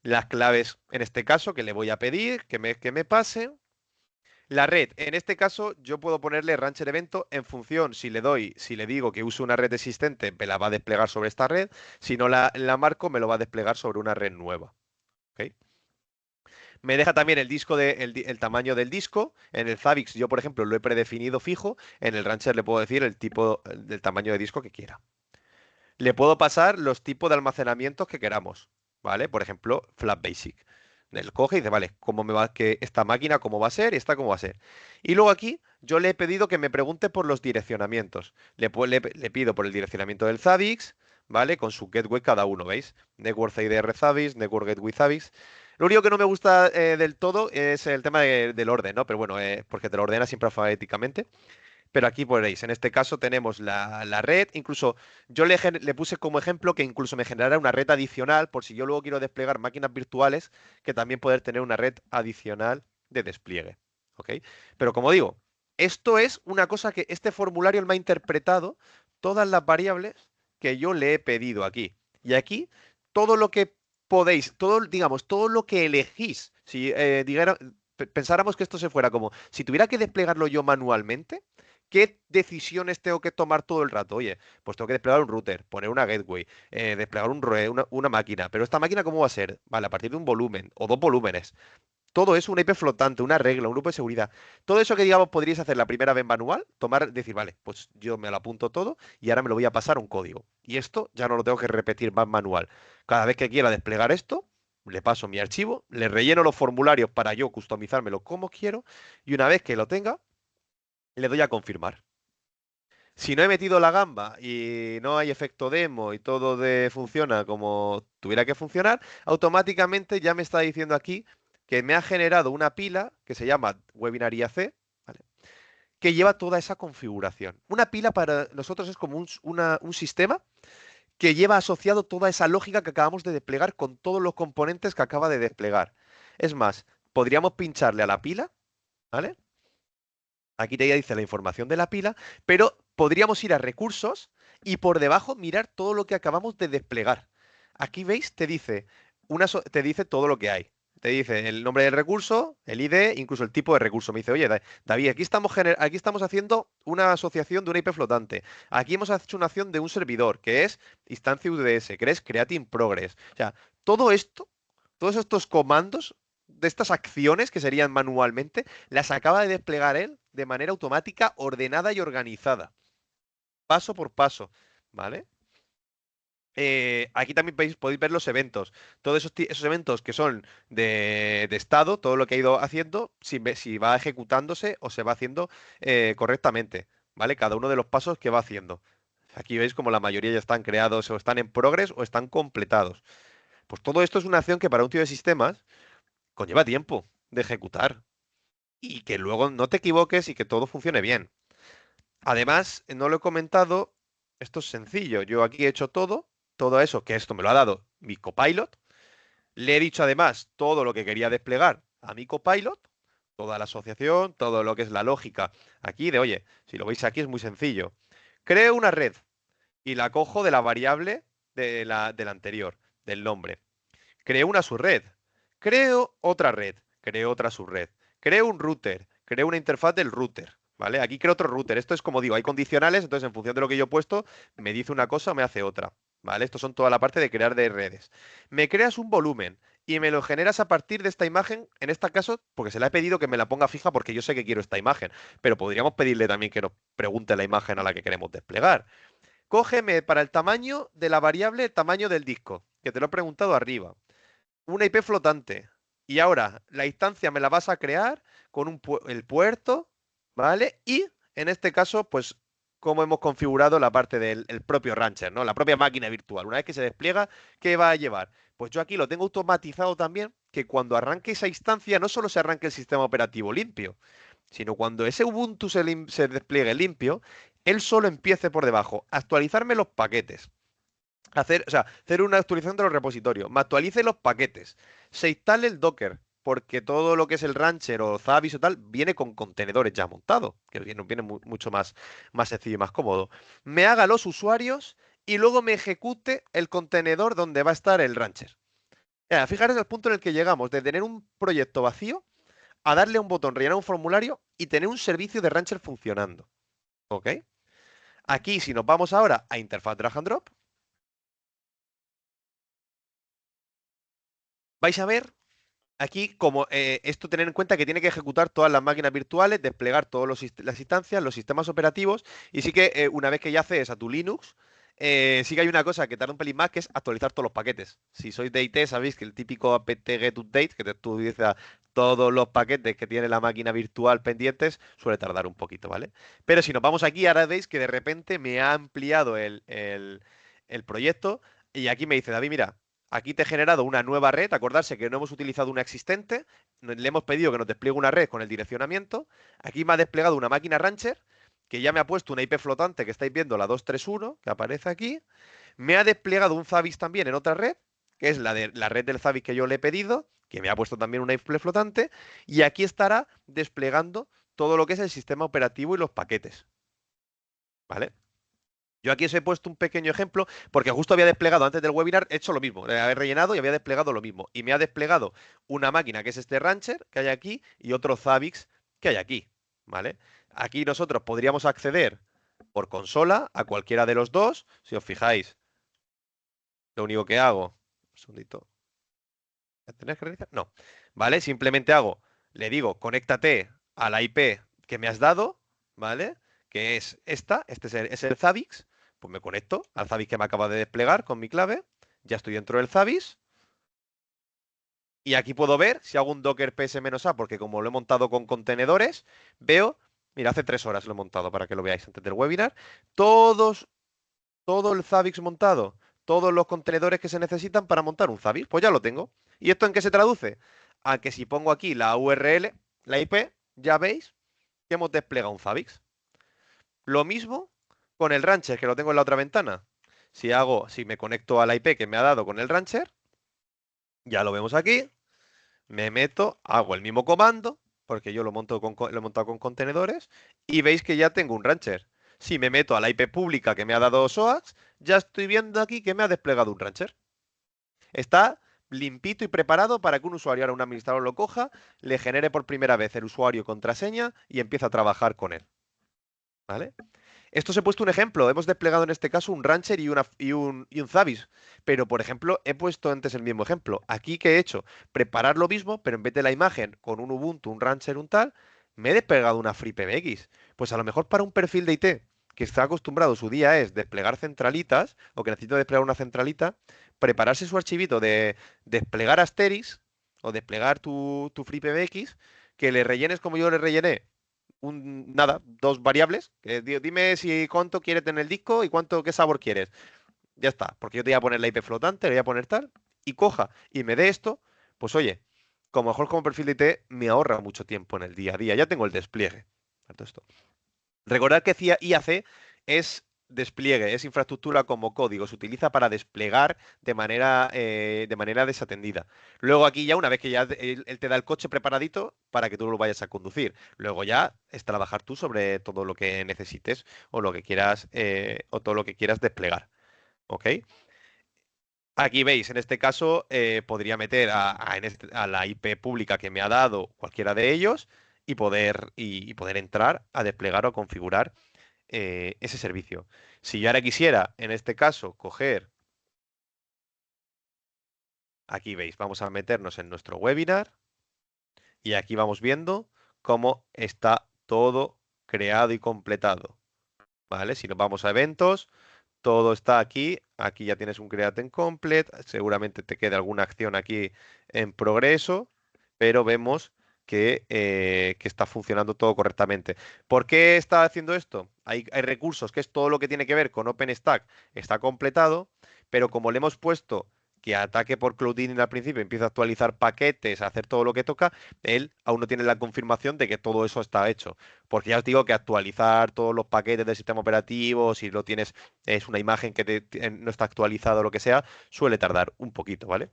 Las claves, en este caso, que le voy a pedir que me pase. La red, en este caso, yo puedo ponerle Rancher Evento en función, si le digo que use una red existente, me la va a desplegar sobre esta red, si no la marco, me lo va a desplegar sobre una red nueva. ¿Ok? Me deja también el disco el tamaño del disco. En el Zabbix, yo, por ejemplo, lo he predefinido fijo. En el Rancher le puedo decir el tipo del tamaño de disco que quiera. Le puedo pasar los tipos de almacenamientos que queramos, ¿vale? Por ejemplo, Flat Basic. Él coge y dice, vale, ¿cómo me va que esta máquina cómo va a ser y esta cómo va a ser? Y luego aquí yo le he pedido que me pregunte por los direccionamientos. Le pido por el direccionamiento del Zabbix, ¿vale? Con su gateway cada uno, ¿veis? Network CIDR Zabbix, Network Gateway Zabbix. Lo único que no me gusta del todo es el tema del orden, ¿no? Pero bueno, porque te lo ordena siempre alfabéticamente. Pero aquí veréis, en este caso tenemos la red, incluso yo le puse como ejemplo que incluso me generara una red adicional por si yo luego quiero desplegar máquinas virtuales, que también poder tener una red adicional de despliegue. ¿Ok? Pero como digo, esto es una cosa que este formulario me ha interpretado todas las variables que yo le he pedido aquí. Y aquí todo lo que podéis, todo, digamos, todo lo que elegís, si pensáramos que esto se fuera como, si tuviera que desplegarlo yo manualmente, ¿qué decisiones tengo que tomar todo el rato? Oye, pues tengo que desplegar un router, poner una gateway, desplegar un ROE, una máquina. Pero esta máquina, ¿cómo va a ser? Vale, a partir de un volumen o dos volúmenes. Todo eso, una IP flotante, una regla, un grupo de seguridad. Todo eso que, digamos, podríais hacer la primera vez manual, decir, vale, pues yo me lo apunto todo y ahora me lo voy a pasar a un código. Y esto ya no lo tengo que repetir más manual. Cada vez que quiera desplegar esto, le paso mi archivo, le relleno los formularios para yo customizármelo como quiero y una vez que lo tenga, le doy a confirmar. Si no he metido la gamba y no hay efecto demo y todo funciona como tuviera que funcionar, automáticamente ya me está diciendo aquí que me ha generado una pila que se llama Webinar IAC, ¿vale? Que lleva toda esa configuración. Una pila para nosotros es como un sistema que lleva asociado toda esa lógica que acabamos de desplegar con todos los componentes que acaba de desplegar. Es más, podríamos pincharle a la pila, ¿vale? Aquí te dice la información de la pila, pero podríamos ir a recursos y por debajo mirar todo lo que acabamos de desplegar. Aquí veis, te dice todo lo que hay. Te dice el nombre del recurso, el ID, incluso el tipo de recurso. Me dice, oye, David, aquí estamos haciendo una asociación de una IP flotante. Aquí hemos hecho una acción de un servidor, que es instancia UDS, que es Create in Progress. O sea, todo esto, todos estos comandos de estas acciones que serían manualmente, las acaba de desplegar él de manera automática, ordenada y organizada, paso por paso, ¿vale? Aquí también podéis ver los eventos. Todos esos eventos que son de estado, todo lo que ha ido haciendo, si va ejecutándose o se va haciendo correctamente, ¿vale? Cada uno de los pasos que va haciendo. Aquí veis como la mayoría ya están creados o están en progress o están completados. Pues todo esto es una acción que para un tío de sistemas conlleva tiempo de ejecutar y que luego no te equivoques y que todo funcione bien. Además, no lo he comentado, esto es sencillo. Yo aquí he hecho todo eso, que esto me lo ha dado mi copilot. Le he dicho además todo lo que quería desplegar a mi copilot, toda la asociación, todo lo que es la lógica aquí de, oye, si lo veis aquí es muy sencillo. Creo una red y la cojo de la variable de la anterior, del nombre. Creo una subred. Creo otra red. Creo otra subred. Creo un router. Creo una interfaz del router. ¿Vale? Aquí creo otro router. Esto es como digo, hay condicionales, entonces en función de lo que yo he puesto, me dice una cosa o me hace otra. ¿Vale? Estos son toda la parte de crear de redes. Me creas un volumen y me lo generas a partir de esta imagen, en este caso, porque se le ha pedido que me la ponga fija porque yo sé que quiero esta imagen, pero podríamos pedirle también que nos pregunte la imagen a la que queremos desplegar. Cógeme para el tamaño de la variable tamaño del disco, que te lo he preguntado arriba una IP flotante. Y ahora la instancia me la vas a crear con el puerto, ¿vale? Y en este caso, pues cómo hemos configurado la parte del el propio Rancher, ¿no? La propia máquina virtual. Una vez que se despliega, ¿qué va a llevar? Pues yo aquí lo tengo automatizado también, que cuando arranque esa instancia no solo se arranque el sistema operativo limpio, sino cuando ese Ubuntu se despliegue limpio, él solo empiece por debajo, actualizarme los paquetes. Hacer una actualización de los repositorios, me actualice los paquetes, se instale el Docker, porque todo lo que es el Rancher o Zabbix o tal viene con contenedores ya montados, que viene mucho más sencillo y más cómodo. Me haga los usuarios y luego me ejecute el contenedor donde va a estar el Rancher. Fijaros el punto en el que llegamos, de tener un proyecto vacío a darle a un botón, rellenar un formulario y tener un servicio de Rancher funcionando. ¿Ok? Aquí, si nos vamos ahora a interfaz drag and drop, vais a ver aquí, como esto tener en cuenta que tiene que ejecutar todas las máquinas virtuales, desplegar todas las instancias, los sistemas operativos, y sí que una vez que ya haces a tu Linux, sí que hay una cosa que tarda un pelín más, que es actualizar todos los paquetes. Si sois de IT, sabéis que el típico apt-get update, que te actualiza todos los paquetes que tiene la máquina virtual pendientes, suele tardar un poquito, ¿vale? Pero si nos vamos aquí, ahora veis que de repente me ha ampliado el proyecto, y aquí me dice, David, mira, aquí te he generado una nueva red. Acordarse que no hemos utilizado una existente. Le hemos pedido que nos despliegue una red con el direccionamiento. Aquí me ha desplegado una máquina Rancher, que ya me ha puesto una IP flotante que estáis viendo, la 231, que aparece aquí. Me ha desplegado un Zabbix también en otra red, que es la red del Zabbix que yo le he pedido, que me ha puesto también una IP flotante. Y aquí estará desplegando todo lo que es el sistema operativo y los paquetes. ¿Vale? Yo aquí os he puesto un pequeño ejemplo porque justo había desplegado antes del webinar, he hecho lo mismo, he rellenado y había desplegado lo mismo. Y me ha desplegado una máquina que es este Rancher que hay aquí y otro Zabbix que hay aquí, ¿vale? Aquí nosotros podríamos acceder por consola a cualquiera de los dos. Si os fijáis, lo único que hago, un segundito, ¿tenéis que realizar? No, ¿vale? Simplemente le digo, conéctate a la IP que me has dado, ¿vale? Que es esta, es el Zabbix. Pues me conecto al Zabbix que me acaba de desplegar con mi clave. Ya estoy dentro del Zabbix. Y aquí puedo ver si hago un Docker ps-a, porque como lo he montado con contenedores, veo, mira, hace 3 horas lo he montado para que lo veáis antes del webinar. Todo el Zabbix montado, todos los contenedores que se necesitan para montar un Zabbix, pues ya lo tengo. ¿Y esto en qué se traduce? A que si pongo aquí la URL, la IP, ya veis que hemos desplegado un Zabbix. Lo mismo con el Rancher, que lo tengo en la otra ventana. Si me conecto a la IP que me ha dado con el Rancher, ya lo vemos aquí, me meto, hago el mismo comando, porque yo lo he montado con contenedores, y veis que ya tengo un Rancher. Si me meto a la IP pública que me ha dado SOAX, ya estoy viendo aquí que me ha desplegado un Rancher. Está limpito y preparado para que un usuario, ahora un administrador lo coja, le genere por primera vez el usuario y contraseña y empiece a trabajar con él. ¿Vale? Esto os he puesto un ejemplo. Hemos desplegado en este caso un Rancher y un Zabbix. Pero, por ejemplo, he puesto antes el mismo ejemplo. Aquí, ¿qué he hecho? Preparar lo mismo, pero en vez de la imagen con un Ubuntu, un Rancher, un tal, me he desplegado una FreePBX. Pues a lo mejor para un perfil de IT que está acostumbrado, su día es desplegar centralitas, o que necesita desplegar una centralita, prepararse su archivito de desplegar Asterix o desplegar tu FreePBX, que le rellenes como yo le rellené nada, dos variables. Dime si cuánto quieres tener el disco y qué sabor quieres. Ya está, porque yo te voy a poner la IP flotante, le voy a poner tal, y coja y me dé esto, pues oye, como mejor como perfil de IT me ahorra mucho tiempo en el día a día. Ya tengo el despliegue. Todo esto. Recordad que IAC es despliegue, es infraestructura como código, se utiliza para desplegar de manera desatendida. Luego aquí ya, una vez que ya él te da el coche preparadito para que tú lo vayas a conducir, luego ya es trabajar tú sobre todo lo que necesites o lo que quieras o todo lo que quieras desplegar. ¿Ok? Aquí veis, en este caso podría meter a la IP pública que me ha dado cualquiera de ellos y poder entrar a desplegar o configurar ese servicio. Si yo ahora quisiera, en este caso, coger, aquí veis, vamos a meternos en nuestro webinar y aquí vamos viendo cómo está todo creado y completado. ¿Vale? Si nos vamos a eventos, todo está aquí. Aquí ya tienes un Create and Complete. Seguramente te quede alguna acción aquí en progreso, pero vemos que está funcionando todo correctamente. ¿Por qué está haciendo esto? Hay recursos que es todo lo que tiene que ver con OpenStack, está completado, pero como le hemos puesto que ataque por Cloudinit al principio, empieza a actualizar paquetes, a hacer todo lo que toca, él aún no tiene la confirmación de que todo eso está hecho. Porque ya os digo que actualizar todos los paquetes del sistema operativo, si lo tienes, es una imagen que no está actualizada o lo que sea, suele tardar un poquito, ¿vale?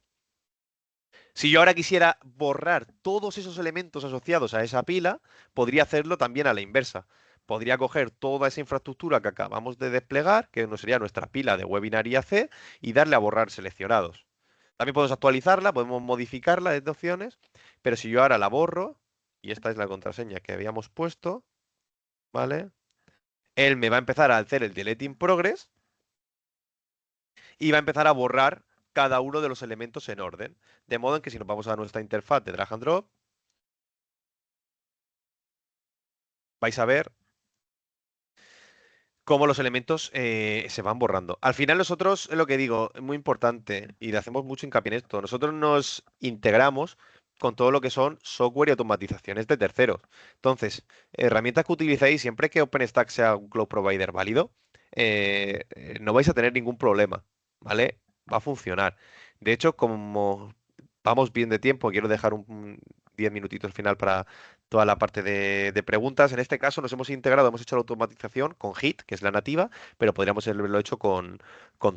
Si yo ahora quisiera borrar todos esos elementos asociados a esa pila, podría hacerlo también a la inversa. Podría coger toda esa infraestructura que acabamos de desplegar, que no sería nuestra pila de Webinar IAC, y darle a borrar seleccionados. También podemos actualizarla, podemos modificarla desde opciones, pero si yo ahora la borro, y esta es la contraseña que habíamos puesto, ¿vale? Él me va a empezar a hacer el delete in progress y va a empezar a borrar cada uno de los elementos en orden. De modo en que si nos vamos a nuestra interfaz de drag and drop, vais a ver cómo los elementos se van borrando. Al final nosotros, es lo que digo, es muy importante y le hacemos mucho hincapié en esto. Nosotros nos integramos con todo lo que son software y automatizaciones de terceros. Entonces, herramientas que utilicéis siempre que OpenStack sea un cloud provider válido, no vais a tener ningún problema, ¿vale? Va a funcionar. De hecho, como vamos bien de tiempo, quiero dejar un 10 minutitos al final para toda la parte de preguntas. En este caso nos hemos integrado, hemos hecho la automatización con Git, que es la nativa, pero podríamos haberlo hecho con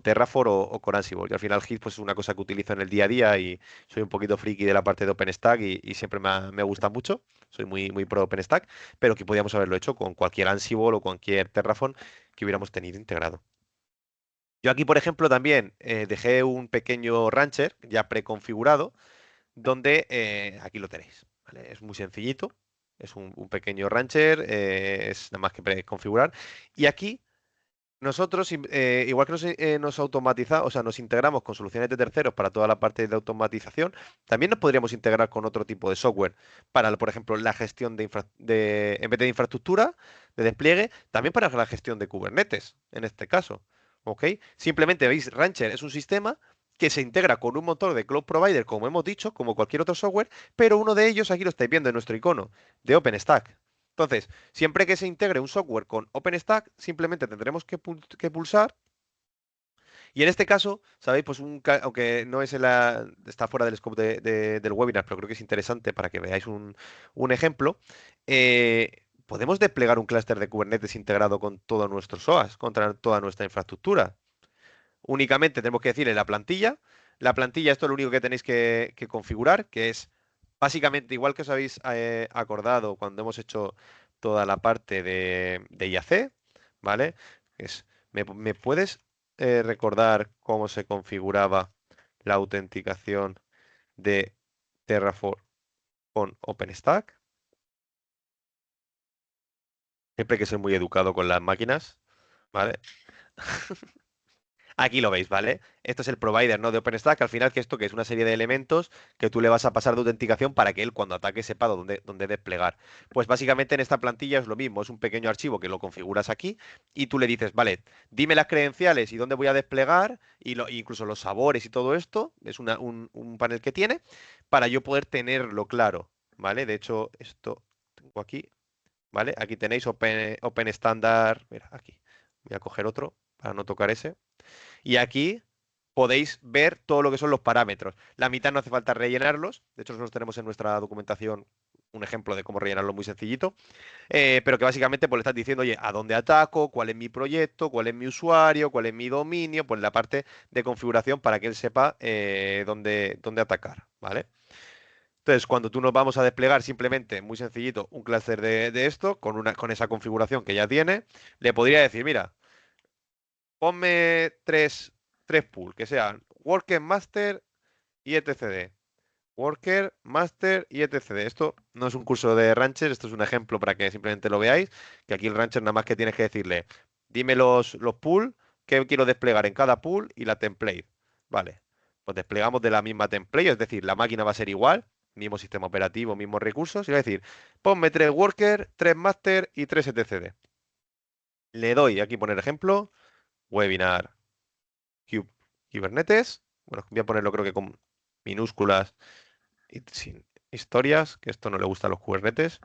Terraform o con Ansible. Y al final Git pues, es una cosa que utilizo en el día a día y soy un poquito friki de la parte de OpenStack y siempre me gusta mucho. Soy muy pro OpenStack, pero que podríamos haberlo hecho con cualquier Ansible o cualquier Terraform que hubiéramos tenido integrado. Yo aquí, por ejemplo, también dejé un pequeño rancher ya preconfigurado donde aquí lo tenéis. ¿Vale? Es muy sencillito, es un pequeño rancher, es nada más que configurar. Y aquí nosotros, igual que nos automatiza, o sea, nos integramos con soluciones de terceros para toda la parte de automatización, también nos podríamos integrar con otro tipo de software para, por ejemplo, la gestión en vez de infraestructura, de despliegue, también para la gestión de Kubernetes, en este caso. ¿Ok? Simplemente veis, Rancher es un sistema que se integra con un motor de cloud provider, como hemos dicho, como cualquier otro software, pero uno de ellos, aquí lo estáis viendo en nuestro icono, de OpenStack. Entonces, siempre que se integre un software con OpenStack, simplemente tendremos que pulsar. Y en este caso, ¿sabéis? Pues aunque no es está fuera del scope del webinar, pero creo que es interesante para que veáis un ejemplo. Podemos desplegar un clúster de Kubernetes integrado con todo nuestro SOAS, contra toda nuestra infraestructura. Únicamente tenemos que decirle la plantilla. La plantilla, esto es lo único que tenéis que configurar, que es básicamente igual que os habéis acordado cuando hemos hecho toda la parte de IAC, ¿vale? ¿Me puedes recordar cómo se configuraba la autenticación de Terraform con OpenStack? Siempre hay que ser muy educado con las máquinas, ¿vale? Aquí lo veis, ¿vale? Esto es el provider, ¿no? De OpenStack. Al final, que es una serie de elementos que tú le vas a pasar de autenticación para que él, cuando ataque, sepa dónde desplegar. Pues básicamente en esta plantilla es lo mismo. Es un pequeño archivo que lo configuras aquí y tú le dices, vale, dime las credenciales y dónde voy a desplegar y incluso los sabores y todo esto. Es un panel que tiene para yo poder tenerlo claro, ¿vale? De hecho, esto tengo aquí, ¿vale? Aquí tenéis Open Standard. Mira, aquí. Voy a coger otro para no tocar ese. Y aquí podéis ver todo lo que son los parámetros. La mitad no hace falta rellenarlos. De hecho, nosotros tenemos en nuestra documentación un ejemplo de cómo rellenarlo muy sencillito. Pero que básicamente pues, le estás diciendo, oye, ¿a dónde ataco? ¿Cuál es mi proyecto? ¿Cuál es mi usuario? ¿Cuál es mi dominio? Pues la parte de configuración para que él sepa dónde atacar, ¿vale? Entonces, cuando tú nos vamos a desplegar simplemente, muy sencillito, un clúster de esto, con esa configuración que ya tiene, le podría decir, mira, ponme tres pools, que sean Worker, Master y etcd. Worker, Master y etcd. Esto no es un curso de Rancher, esto es un ejemplo para que simplemente lo veáis, que aquí el Rancher nada más que tienes que decirle, dime los pools que quiero desplegar en cada pool y la template. Vale, pues desplegamos de la misma template, es decir, la máquina va a ser igual, mismo sistema operativo, mismos recursos, y va a decir, ponme tres Worker, tres Master y tres etcd. Le doy aquí poner ejemplo, webinar Kubernetes. Bueno, voy a ponerlo creo que con minúsculas y sin historias, que esto no le gusta a los Kubernetes,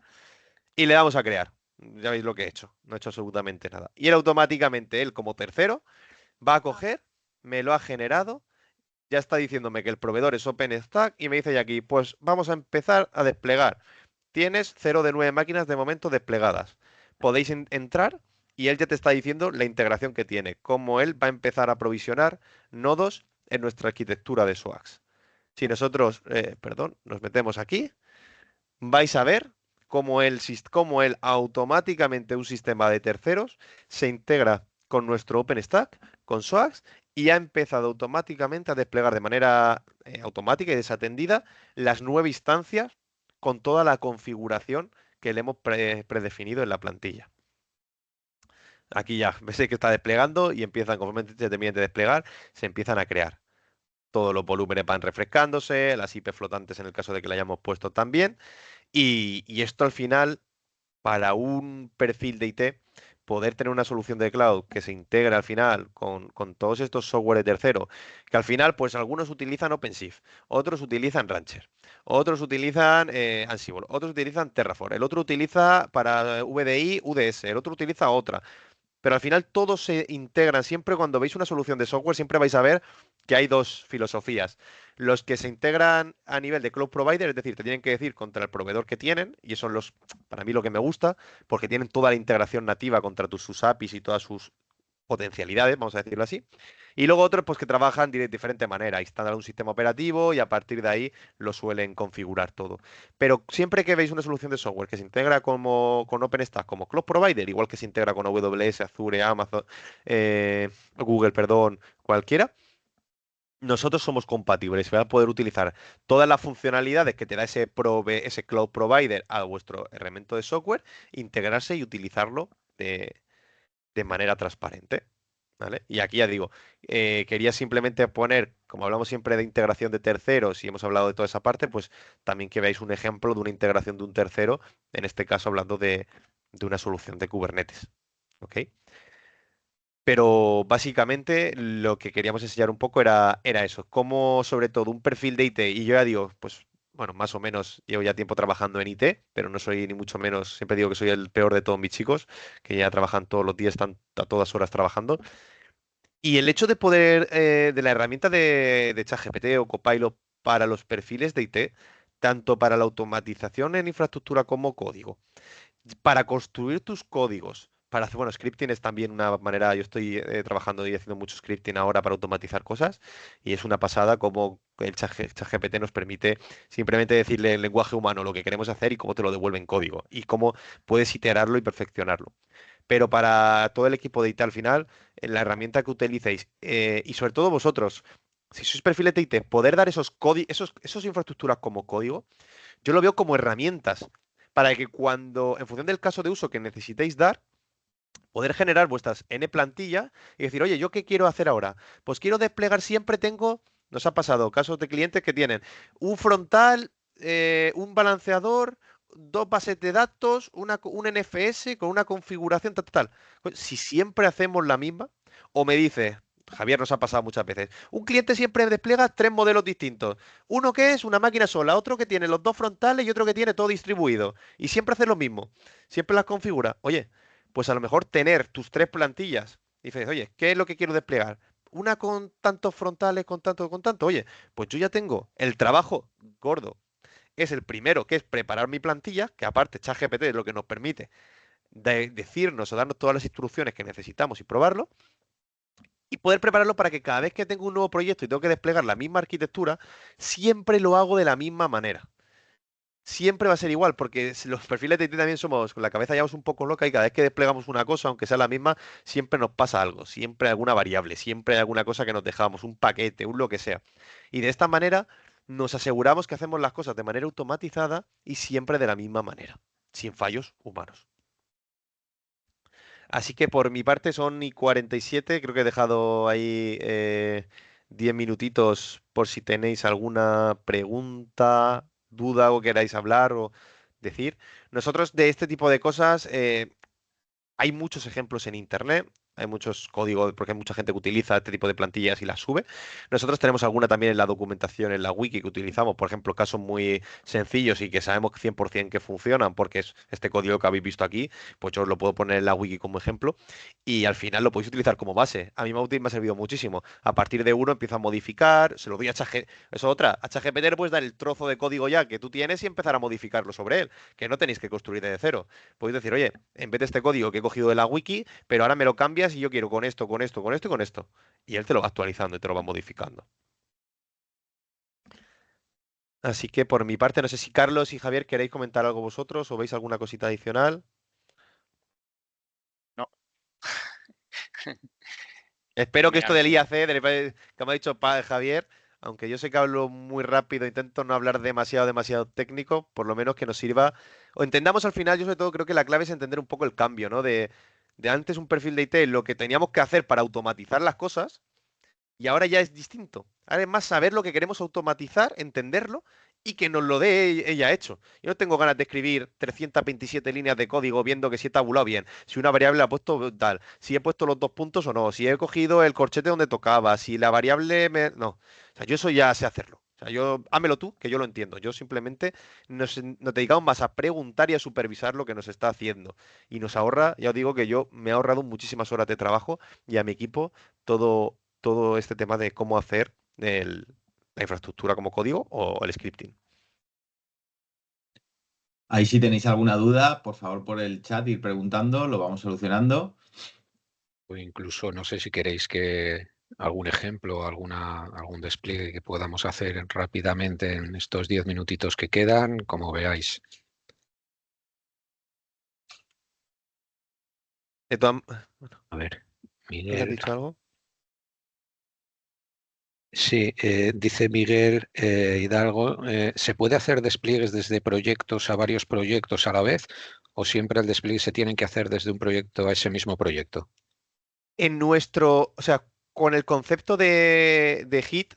y le damos a crear. Ya veis lo que he hecho. No he hecho absolutamente nada. Y él automáticamente, él como tercero, va a coger, me lo ha generado, ya está diciéndome que el proveedor es OpenStack y me dice ya aquí, pues vamos a empezar a desplegar. Tienes 0 de 9 máquinas de momento desplegadas. Podéis entrar y él ya te está diciendo la integración que tiene, cómo él va a empezar a provisionar nodos en nuestra arquitectura de SWAX. Si nosotros, perdón, nos metemos aquí, vais a ver cómo él automáticamente un sistema de terceros se integra con nuestro OpenStack, con SWAX, y ha empezado automáticamente a desplegar de manera automática y desatendida las 9 instancias con toda la configuración que le hemos predefinido en la plantilla. Aquí ya ves que está desplegando y empiezan, conforme se terminen de desplegar, se empiezan a crear. Todos los volúmenes van refrescándose, las IP flotantes en el caso de que la hayamos puesto también. Y esto al final, para un perfil de IT, poder tener una solución de cloud que se integra al final con todos estos software de tercero, que al final, pues algunos utilizan OpenShift, otros utilizan Rancher, otros utilizan Ansible, otros utilizan Terraform, el otro utiliza para VDI, UDS, el otro utiliza otra. Pero al final todos se integran. Siempre cuando veis una solución de software, siempre vais a ver que hay dos filosofías. Los que se integran a nivel de cloud provider, es decir, te tienen que decir contra el proveedor que tienen, y eso son los, para mí lo que me gusta, porque tienen toda la integración nativa contra sus APIs y todas sus potencialidades, vamos a decirlo así. Y luego otros pues que trabajan de diferente manera, instalan un sistema operativo y a partir de ahí lo suelen configurar todo. Pero siempre que veis una solución de software que se integra como con OpenStack como cloud provider, igual que se integra con AWS, Azure, Amazon, Google, perdón, cualquiera, nosotros somos compatibles. Vais a poder utilizar todas las funcionalidades que te da ese cloud provider a vuestro herramienta de software, integrarse y utilizarlo de manera transparente. ¿Vale? Y aquí ya digo, quería simplemente poner, como hablamos siempre de integración de terceros y hemos hablado de toda esa parte, pues también que veáis un ejemplo de una integración de un tercero, en este caso hablando de una solución de Kubernetes. ¿Ok? Pero básicamente lo que queríamos enseñar un poco era eso, cómo sobre todo un perfil de IT, y yo ya digo, pues bueno, más o menos llevo ya tiempo trabajando en IT, pero no soy ni mucho menos, siempre digo que soy el peor de todos mis chicos, que ya trabajan todos los días, están a todas horas trabajando. Y el hecho de poder, de la herramienta de ChatGPT o Copilot para los perfiles de IT, tanto para la automatización en infraestructura como código, para construir tus códigos, para hacer, bueno, scripting es también una manera, yo estoy trabajando y haciendo mucho scripting ahora para automatizar cosas y es una pasada como el ChatGPT nos permite simplemente decirle en lenguaje humano lo que queremos hacer y cómo te lo devuelve en código y cómo puedes iterarlo y perfeccionarlo. Pero para todo el equipo de IT al final, la herramienta que utilicéis y sobre todo vosotros, si sois perfiles de IT, poder dar esos infraestructuras como código, yo lo veo como herramientas para que cuando, en función del caso de uso que necesitéis dar, poder generar vuestras N plantillas y decir, oye, ¿yo qué quiero hacer ahora? Pues quiero desplegar, siempre tengo, nos ha pasado casos de clientes que tienen un frontal, un balanceador, dos bases de datos, un NFS con una configuración tal, tal, tal. Pues, si siempre hacemos la misma, o me dice, Javier, nos ha pasado muchas veces, un cliente siempre despliega 3 modelos distintos. Uno que es una máquina sola, otro que tiene los dos frontales y otro que tiene todo distribuido. Y siempre hace lo mismo. Siempre las configura. Oye, pues a lo mejor tener tus 3 plantillas y dices, oye, ¿qué es lo que quiero desplegar? Una con tantos frontales, con tanto, con tanto. Oye, pues yo ya tengo el trabajo gordo. Es el primero, que es preparar mi plantilla, que aparte ChatGPT es lo que nos permite decirnos o darnos todas las instrucciones que necesitamos y probarlo, y poder prepararlo para que cada vez que tengo un nuevo proyecto y tengo que desplegar la misma arquitectura, siempre lo hago de la misma manera. Siempre va a ser igual, porque si los perfiles de IT también somos, con la cabeza ya un poco loca y cada vez que desplegamos una cosa, aunque sea la misma, siempre nos pasa algo, siempre hay alguna variable, siempre hay alguna cosa que nos dejamos, un paquete, un lo que sea. Y de esta manera nos aseguramos que hacemos las cosas de manera automatizada y siempre de la misma manera, sin fallos humanos. Así que por mi parte son y 47, creo que he dejado ahí 10 minutitos por si tenéis alguna pregunta, duda o queráis hablar o decir. Nosotros de este tipo de cosas hay muchos ejemplos en internet. Hay muchos códigos, porque hay mucha gente que utiliza este tipo de plantillas y las sube. Nosotros tenemos alguna también en la documentación, en la wiki que utilizamos, por ejemplo, casos muy sencillos y que sabemos 100% que funcionan, porque es este código que habéis visto aquí, pues yo os lo puedo poner en la wiki como ejemplo y al final lo podéis utilizar como base. A mí me ha servido muchísimo. A partir de uno empiezo a modificar, se lo doy a ChatGPT. Eso otra, a ChatGPT le puedes dar el trozo de código ya que tú tienes y empezar a modificarlo sobre él, que no tenéis que construir desde cero. Podéis decir, oye, en vez de este código que he cogido de la wiki, pero ahora me lo cambias y yo quiero con esto, con esto, con esto y con esto. Y él te lo va actualizando y te lo va modificando. Así que por mi parte, no sé si Carlos y Javier queréis comentar algo vosotros o veis alguna cosita adicional. No, Espero que esto genial. del IAC, que me ha dicho Javier, aunque yo sé que hablo muy rápido, intento no hablar demasiado técnico, por lo menos que nos sirva, o entendamos al final, yo sobre todo creo que la clave es entender un poco el cambio, ¿no? De antes un perfil de IT, lo que teníamos que hacer para automatizar las cosas. Y ahora ya es distinto. Ahora es más saber lo que queremos automatizar, entenderlo y que nos lo dé ella hecho. Yo no tengo ganas de escribir 327 líneas de código viendo que si he tabulado bien, si una variable la he puesto tal, si he puesto los dos puntos o no, si he cogido el corchete donde tocaba, si la variable me... No. O sea, yo eso ya sé hacerlo. O sea, yo, hámelo tú, que yo lo entiendo. Yo simplemente nos dedicamos más a preguntar y a supervisar lo que nos está haciendo. Y nos ahorra, ya os digo que yo me he ahorrado muchísimas horas de trabajo y a mi equipo todo este tema de cómo hacer la infraestructura como código o el scripting. Ahí si tenéis alguna duda, por favor por el chat ir preguntando, lo vamos solucionando. O incluso no sé si queréis que algún ejemplo, algún despliegue que podamos hacer rápidamente en estos 10 minutitos que quedan, como veáis. De todas- A ver, ¿Qué has Miguel. dicho algo? Sí, dice Miguel Hidalgo, ¿se puede hacer despliegues desde proyectos a varios proyectos a la vez o siempre el despliegue se tienen que hacer desde un proyecto a ese mismo proyecto? O sea, con el concepto de Git,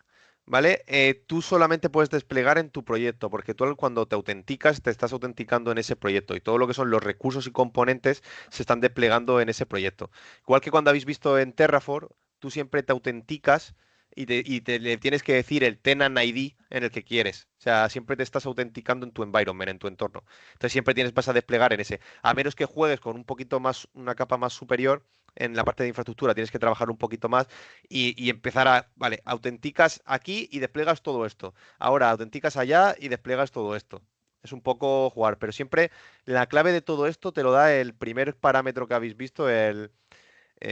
¿vale? Tú solamente puedes desplegar en tu proyecto, porque tú cuando te autenticas, te estás autenticando en ese proyecto y todo lo que son los recursos y componentes se están desplegando en ese proyecto. Igual que cuando habéis visto en Terraform, tú siempre te autenticas y le tienes que decir el tenant ID en el que quieres. O sea, siempre te estás autenticando en tu environment, en tu entorno. Entonces siempre vas a desplegar en ese. A menos que juegues con un poquito más, una capa más superior en la parte de infraestructura tienes que trabajar un poquito más y empezar vale, autenticas aquí y desplegas todo esto. Ahora autenticas allá y desplegas todo esto. Es un poco jugar, pero siempre la clave de todo esto te lo da el primer parámetro que habéis visto,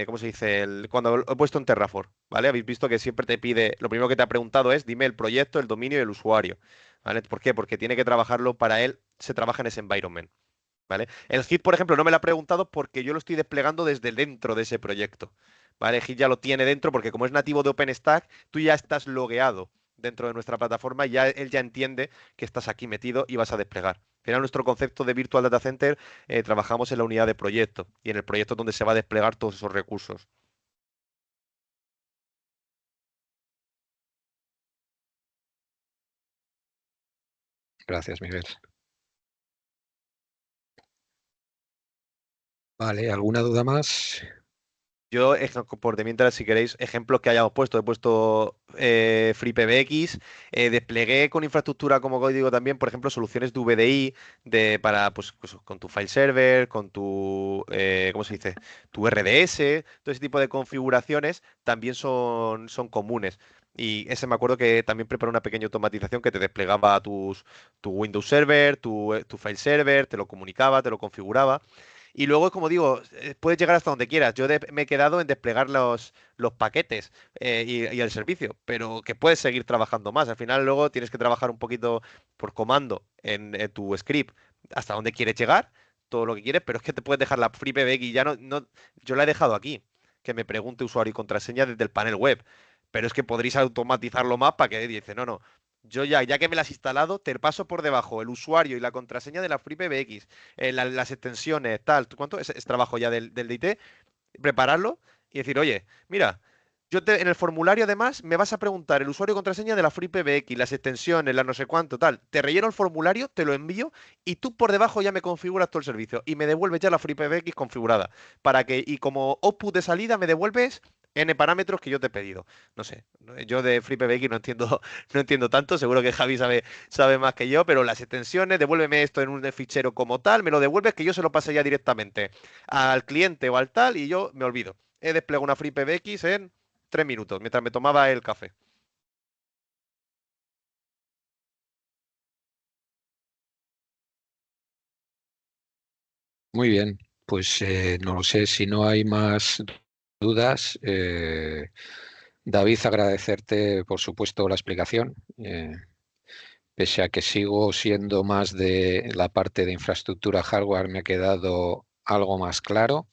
¿cómo se dice? Cuando lo he puesto en Terraform, ¿vale? Habéis visto que siempre te pide, lo primero que te ha preguntado es, dime el proyecto, el dominio y el usuario, ¿vale? ¿Por qué? Porque tiene que trabajarlo para él, se trabaja en ese environment. ¿Vale? El Git, por ejemplo, no me lo ha preguntado porque yo lo estoy desplegando desde dentro de ese proyecto. ¿Vale? Git ya lo tiene dentro porque como es nativo de OpenStack, tú ya estás logueado dentro de nuestra plataforma y ya él ya entiende que estás aquí metido y vas a desplegar. Al final, nuestro concepto de Virtual Data Center, trabajamos en la unidad de proyecto y en el proyecto donde se va a desplegar todos esos recursos. Gracias, Miguel. Vale, ¿alguna duda más? Yo, por de mientras, si queréis, ejemplos que hayamos puesto, he puesto FreePBX, desplegué con infraestructura como código también, por ejemplo, soluciones de VDI para, pues, con tu file server, con tu, ¿cómo se dice? Tu RDS, todo ese tipo de configuraciones también son comunes. Y ese me acuerdo que también preparé una pequeña automatización que te desplegaba tu Windows Server, tu file server, te lo comunicaba, te lo configuraba. Y luego, como digo, puedes llegar hasta donde quieras. Yo me he quedado en desplegar los paquetes y el servicio, pero que puedes seguir trabajando más. Al final, luego tienes que trabajar un poquito por comando en tu script hasta donde quieres llegar, todo lo que quieres, pero es que te puedes dejar la FreePBX y ya yo la he dejado aquí, que me pregunte usuario y contraseña desde el panel web. Pero es que podréis automatizarlo más para que dice, no, no. Yo ya que me la has instalado, te paso por debajo el usuario y la contraseña de la FreePBX, las extensiones, tal. ¿Cuánto es trabajo ya del DT? Prepararlo y decir, oye, mira, En el formulario, además, me vas a preguntar el usuario y contraseña de la FreePBX, las extensiones, las no sé cuánto, tal. Te relleno el formulario, te lo envío y tú por debajo ya me configuras todo el servicio y me devuelves ya la FreePBX configurada. Y como output de salida me devuelves N parámetros que yo te he pedido. No sé, yo de FreePBX no entiendo, no entiendo tanto, seguro que Javi sabe más que yo, pero las extensiones, devuélveme esto en un fichero como tal, me lo devuelves que yo se lo pase ya directamente al cliente o al tal y yo me olvido. He desplegado una FreePBX en 3 minutos, mientras me tomaba el café. Muy bien, pues no lo sé, si no hay más dudas, David, agradecerte por supuesto la explicación, pese a que sigo siendo más de la parte de infraestructura hardware, me ha quedado algo más claro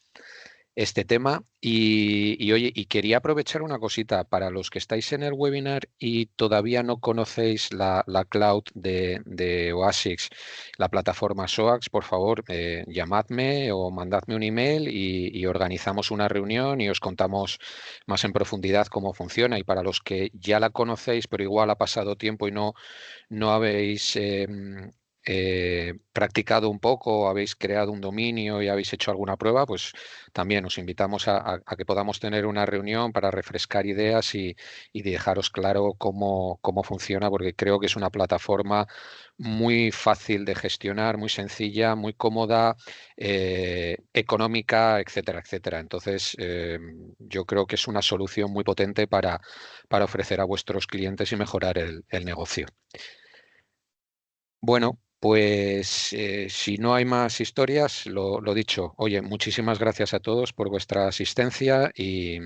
este tema. Y oye, y quería aprovechar una cosita para los que estáis en el webinar y todavía no conocéis la cloud de Oasis, la plataforma SOAX, por favor, llamadme o mandadme un email y organizamos una reunión y os contamos más en profundidad cómo funciona. Y para los que ya la conocéis, pero igual ha pasado tiempo y no habéis practicado un poco, habéis creado un dominio y habéis hecho alguna prueba, pues también os invitamos a que podamos tener una reunión para refrescar ideas y dejaros claro cómo funciona, porque creo que es una plataforma muy fácil de gestionar, muy sencilla, muy cómoda, económica, etcétera, etcétera. Entonces, yo creo que es una solución muy potente para ofrecer a vuestros clientes y mejorar el negocio. Bueno, pues si no hay más historias, lo dicho, oye, muchísimas gracias a todos por vuestra asistencia y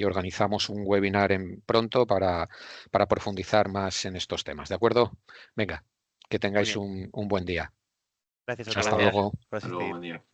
organizamos un webinar pronto para profundizar más en estos temas, ¿de acuerdo? Venga, que Muy tengáis bien. un buen día. Gracias a Hasta todos luego. por Hasta luego, asistir. buen día.